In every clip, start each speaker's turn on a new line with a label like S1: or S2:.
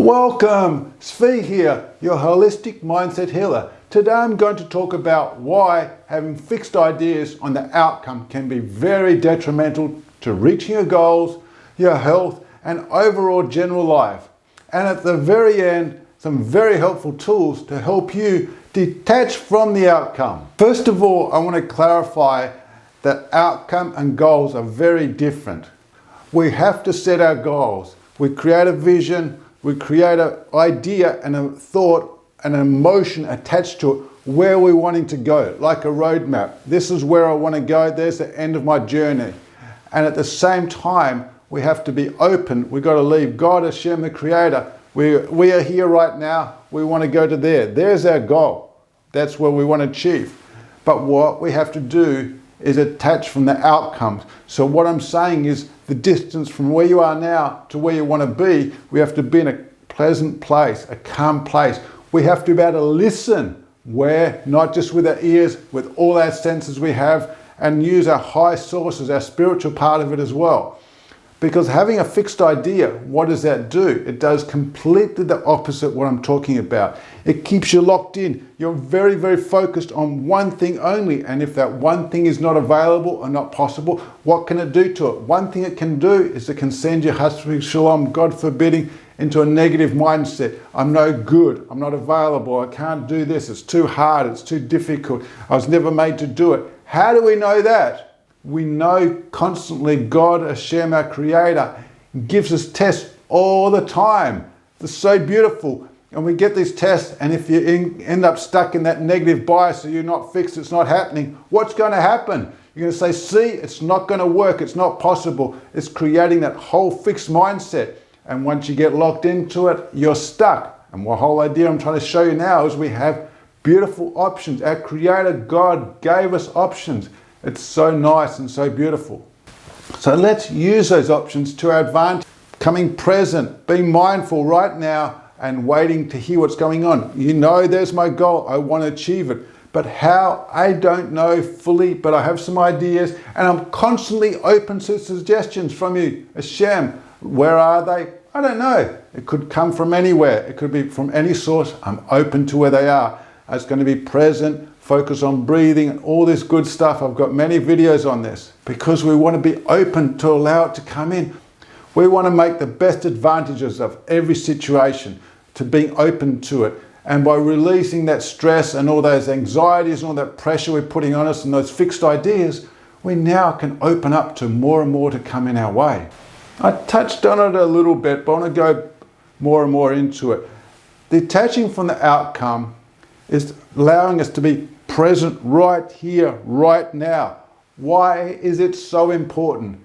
S1: Welcome, Tzvi here, your holistic mindset healer. Today I'm going to talk about why having fixed ideas on the outcome can be very detrimental to reaching your goals, your health, and overall general life. And at the very end, some very helpful tools to help you detach from the outcome. First of all, I want to clarify that outcome and goals are very different. We have to set our goals. We create a vision, we create an idea and a thought and an emotion attached to it, where we're wanting to go, like a roadmap. This is where I want to go, there's the end of my journey. And at the same time, we have to be open. We've got to leave God, Hashem, the Creator. We are here right now, we want to go to there. There's our goal. That's where we want to achieve. But what we have to do is attach from the outcomes. So what I'm saying is the distance from where you are now to where you want to be, we have to be in a pleasant place, a calm place. We have to be able to listen, where not just with our ears, with all our senses we have, and use our high sources, our spiritual part of it as well. Because having a fixed idea, what does that do? It does completely the opposite what I'm talking about. It keeps you locked in. You're very, very focused on one thing only. And if that one thing is not available or not possible, what can it do to it? One thing it can do is it can send you, chas v'shalom, God forbidding, into a negative mindset. I'm no good. I'm not available. I can't do this. It's too hard. It's too difficult. I was never made to do it. How do we know that? We know constantly God, Hashem, our Creator, gives us tests all the time. It's so beautiful. And we get these tests, and if you end up stuck in that negative bias, or you're not fixed, it's not happening, what's going to happen? You're going to say, see, it's not going to work. It's not possible. It's creating that whole fixed mindset. And once you get locked into it, you're stuck. And the whole idea I'm trying to show you now is we have beautiful options. Our Creator, God, gave us options. It's so nice and so beautiful. So let's use those options to our advantage. Coming present, being mindful right now and waiting to hear what's going on. You know, there's my goal. I want to achieve it. But how? I don't know fully, but I have some ideas and I'm constantly open to suggestions from you. Hashem, where are they? I don't know. It could come from anywhere. It could be from any source. I'm open to where they are. It's going to be present. Focus on breathing and all this good stuff. I've got many videos on this because we want to be open to allow it to come in. We want to make the best advantages of every situation, to being open to it. And by releasing that stress and all those anxieties and all that pressure we're putting on us and those fixed ideas, we now can open up to more and more to come in our way. I touched on it a little bit, but I want to go more and more into it. Detaching from the outcome is allowing us to be present right here, right now. Why is it so important?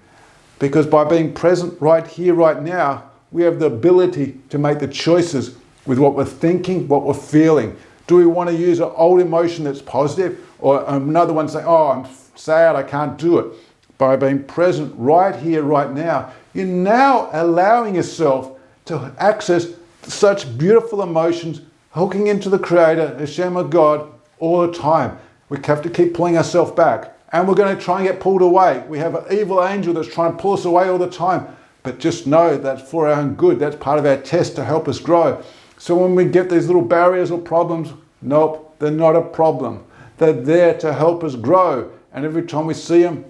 S1: Because by being present right here, right now, we have the ability to make the choices with what we're thinking, what we're feeling. Do we want to use an old emotion that's positive, or another one saying, oh, I'm sad, I can't do it? By being present right here, right now, you're now allowing yourself to access such beautiful emotions, hooking into the Creator, Hashem or God, all the time. We have to keep pulling ourselves back. And we're going to try and get pulled away. We have an evil angel that's trying to pull us away all the time. But just know that's for our own good. That's part of our test to help us grow. So when we get these little barriers or problems, nope, they're not a problem. They're there to help us grow. And every time we see them,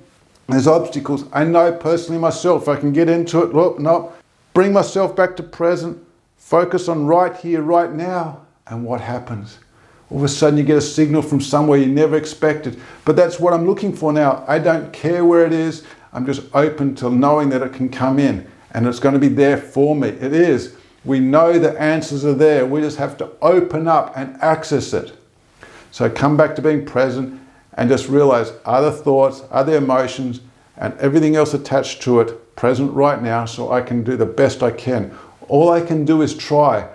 S1: there's obstacles. I know personally myself, I can get into it. Look, nope. Bring myself back to present. Focus on right here, right now. And what happens? All of a sudden you get a signal from somewhere you never expected. But that's what I'm looking for now. I don't care where it is. I'm just open to knowing that it can come in and it's going to be there for me. It is. We know the answers are there. We just have to open up and access it. So come back to being present and just realize other thoughts, other emotions, and everything else attached to it present right now, so I can do the best I can. All I can do is try.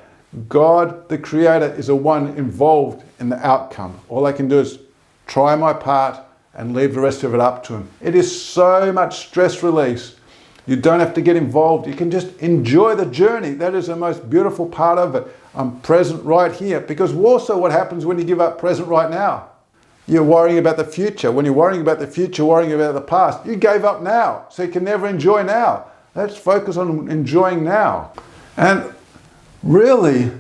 S1: God, the Creator, is the one involved in the outcome. All I can do is try my part and leave the rest of it up to Him. It is so much stress release. You don't have to get involved. You can just enjoy the journey. That is the most beautiful part of it. I'm present right here. Because also what happens when you give up present right now? You're worrying about the future. When you're worrying about the future, worrying about the past, you gave up now. So you can never enjoy now. Let's focus on enjoying now. And really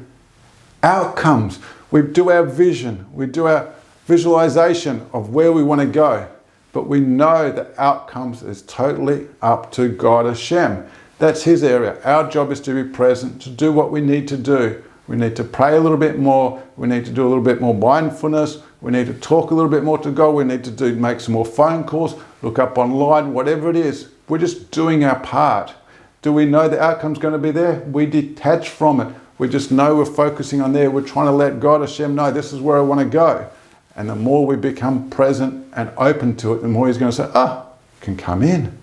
S1: outcomes. We do our vision, we do our visualization of where we want to go, but we know that outcomes is totally up to God Hashem. That's His area. Our job is to be present, to do what we need to do. We need to pray a little bit more. We need to do a little bit more mindfulness. We need to talk a little bit more to God. We need to make some more phone calls, look up online, whatever it is. We're just doing our part. Do we know the outcome's going to be there? We detach from it. We just know we're focusing on there. We're trying to let God Hashem know this is where I want to go. And the more we become present and open to it, the more He's going to say, can come in.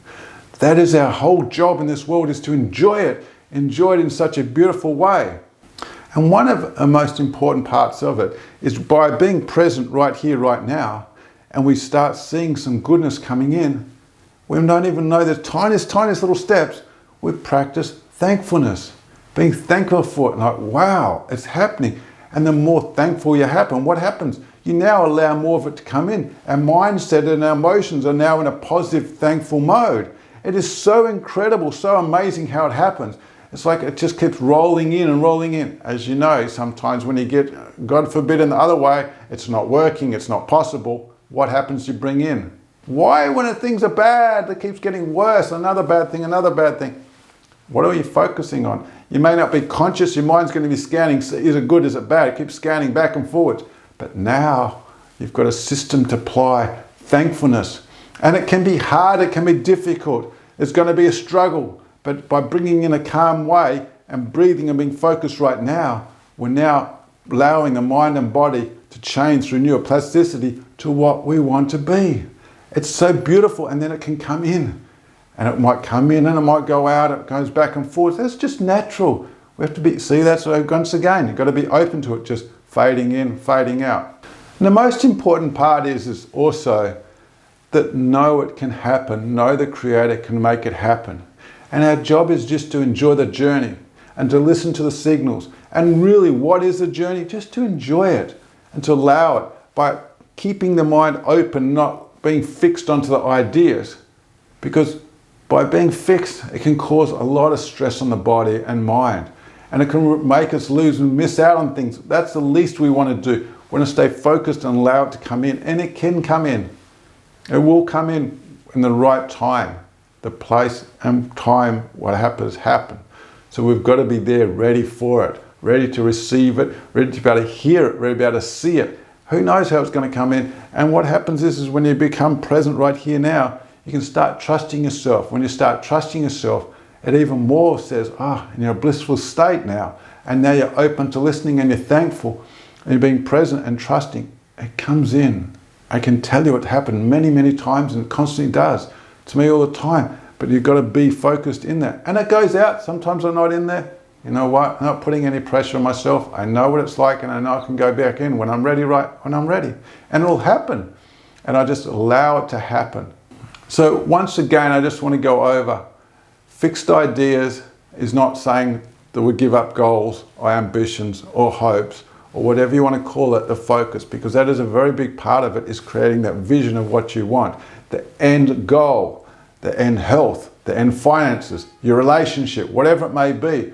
S1: That is our whole job in this world, is to enjoy it in such a beautiful way. And one of the most important parts of it is by being present right here, right now, and we start seeing some goodness coming in, we don't even know the tiniest little steps. We practice thankfulness, being thankful for it. Like, wow, it's happening. And the more thankful you happen, what happens? You now allow more of it to come in. Our mindset and our emotions are now in a positive, thankful mode. It is so incredible, so amazing how it happens. It's like it just keeps rolling in and rolling in. As you know, sometimes when you get, God forbid, in the other way, it's not working, it's not possible. What happens? You bring in. Why, when things are bad, it keeps getting worse? Another bad thing, another bad thing. What are you focusing on? You may not be conscious, your mind's going to be scanning, is it good, is it bad? It keeps scanning back and forwards. But now you've got a system to apply thankfulness. And it can be hard, it can be difficult. It's going to be a struggle. But by bringing in a calm way and breathing and being focused right now, we're now allowing the mind and body to change through neuroplasticity to what we want to be. It's so beautiful, and then it can come in. And it might come in and it might go out, it goes back and forth. That's just natural. We have to be, see, that's once again, you've got to be open to it, just fading in, fading out. And the most important part is also that know it can happen, know the Creator can make it happen. And our job is just to enjoy the journey and to listen to the signals. And really, what is the journey? Just to enjoy it and to allow it by keeping the mind open, not being fixed onto the ideas. Because by being fixed, it can cause a lot of stress on the body and mind. And it can make us lose and miss out on things. That's the least we want to do. We want to stay focused and allow it to come in. And it can come in. It will come in the right time. The place and time, what happens, happen. So we've got to be there ready for it, ready to receive it, ready to be able to hear it, ready to be able to see it. Who knows how it's going to come in? And what happens is when you become present right here now, you can start trusting yourself. When you start trusting yourself, it even more says, and you're in a blissful state now. And now you're open to listening and you're thankful and you're being present and trusting. It comes in. I can tell you it happened many, many times and it constantly does. To me all the time, but you've got to be focused in that. And it goes out. Sometimes I'm not in there. You know what? I'm not putting any pressure on myself. I know what it's like and I know I can go back in when I'm ready, when I'm ready. And it'll happen. And I just allow it to happen. So once again, I just want to go over. Fixed ideas is not saying that we give up goals or ambitions or hopes or whatever you want to call it, the focus, because that is a very big part of it, is creating that vision of what you want. The end goal, the end health, the end finances, your relationship, whatever it may be.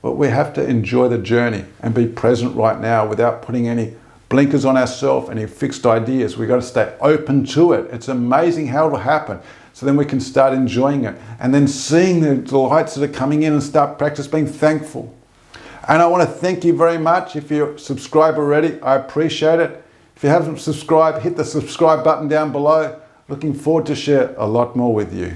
S1: But we have to enjoy the journey and be present right now without putting any blinkers on ourselves, any fixed ideas. We've got to stay open to it. It's amazing how it'll happen. So then we can start enjoying it and then seeing the delights that are coming in and start practice being thankful. And I want to thank you very much. If you're subscribed already, I appreciate it. If you haven't subscribed, hit the subscribe button down below. Looking forward to share a lot more with you.